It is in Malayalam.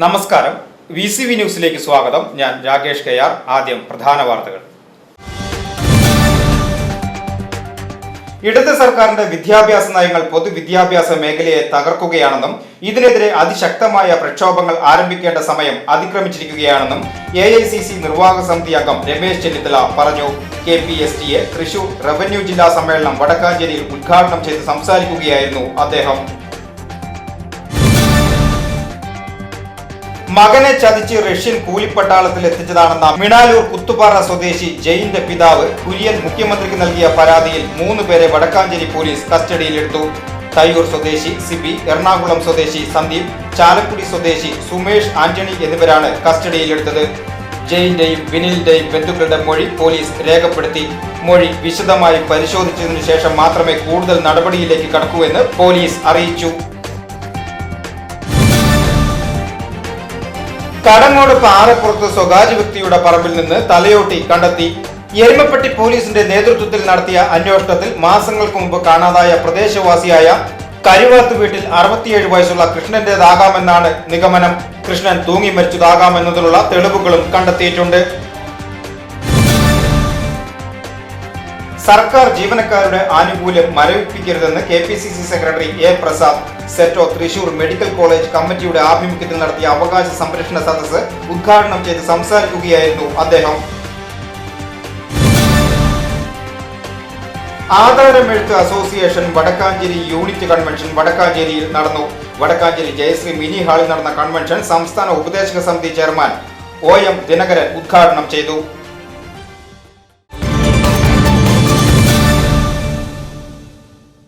നമസ്കാരം. VCV ന്യൂസിലേക്ക് സ്വാഗതം. ഞാൻ രാകേഷ് കെയാർ. ആദ്യം പ്രധാന വാർത്തകൾ. ഇടത് സർക്കാരിന്റെ വിദ്യാഭ്യാസ നയങ്ങൾ പൊതുവിദ്യാഭ്യാസ മേഖലയെ തകർക്കുകയാണെന്നും ഇതിനെതിരെ അതിശക്തമായ പ്രക്ഷോഭങ്ങൾ ആരംഭിക്കേണ്ട സമയം അതിക്രമിച്ചിരിക്കുകയാണെന്നും AICC നിർവാഹക സമിതി അംഗം രമേശ് ചെന്നിത്തല പറഞ്ഞു. KPSTA തൃശൂർ റവന്യൂ ജില്ലാ സമ്മേളനം വടക്കാഞ്ചേരിയിൽ ഉദ്ഘാടനം ചെയ്ത് സംസാരിക്കുകയായിരുന്നു അദ്ദേഹം. മകനെ ചതിച്ച് റഷ്യൻ കൂലിപ്പട്ടാളത്തിൽ എത്തിച്ചതാണെന്ന മിണാലൂർ കുത്തുപാറ സ്വദേശി ജയിന്റെ പിതാവ് കുര്യൻ മുഖ്യമന്ത്രിക്ക് നൽകിയ പരാതിയിൽ 3 പേരെ വടക്കാഞ്ചേരി പോലീസ് കസ്റ്റഡിയിലെടുത്തു. തയ്യൂർ സ്വദേശി സിബി, എറണാകുളം സ്വദേശി സന്ദീപ്, ചാലക്കുടി സ്വദേശി സുമേഷ് ആന്റണി എന്നിവരാണ് കസ്റ്റഡിയിലെടുത്തത്. ജയിന്റെയും വിനിലിന്റെയും ബന്ധുക്കളുടെ മൊഴി പോലീസ് രേഖപ്പെടുത്തി. മൊഴി വിശദമായി പരിശോധിച്ചതിനു ശേഷം മാത്രമേ കൂടുതൽ നടപടിയിലേക്ക് കടക്കൂ എന്ന് പോലീസ് അറിയിച്ചു. കടങ്ങോട് പാറപ്പുറത്ത് സ്വകാര്യ വ്യക്തിയുടെ പറമ്പിൽ നിന്ന് തലയോട്ടി കണ്ടെത്തി. എരുമപ്പെട്ടി പോലീസിന്റെ നേതൃത്വത്തിൽ നടത്തിയ അന്വേഷണത്തിൽ മാസങ്ങൾക്ക് മുമ്പ് കാണാതായ പ്രദേശവാസിയായ കരുവാത്ത് വീട്ടിൽ 67 വയസ്സുള്ള കൃഷ്ണന്റേതാകാമെന്നാണ് നിഗമനം. കൃഷ്ണൻ തൂങ്ങി മരിച്ചതാകാമെന്നതിനുള്ള തെളിവുകളും കണ്ടെത്തിയിട്ടുണ്ട്. സർക്കാർ ജീവനക്കാരുടെ ആനുകൂല്യം മരവിപ്പിക്കരുതെന്ന് KPCC secretary A. Prasad. SETO Thrissur medical college കമ്മിറ്റിയുടെ ആഭിമുഖ്യത്തിൽ നടത്തിയ അവകാശ സംരക്ഷണ സദസ്സ് ഉദ്ഘാടനം ചെയ്ത് സംസാരിക്കുകയായിരുന്നു അദ്ദേഹം. ആധാരമെഴുത്ത് അസോസിയേഷൻ വടക്കാഞ്ചേരി യൂണിറ്റ് കൺവെൻഷൻ വടക്കാഞ്ചേരിയിൽ നടന്നു. വടക്കാഞ്ചേരി ജയശ്രീ മിനി ഹാളിൽ നടന്ന കൺവെൻഷൻ സംസ്ഥാന ഉപദേശക സമിതി ചെയർമാൻ OM ദിനകരൻ ഉദ്ഘാടനം ചെയ്തു.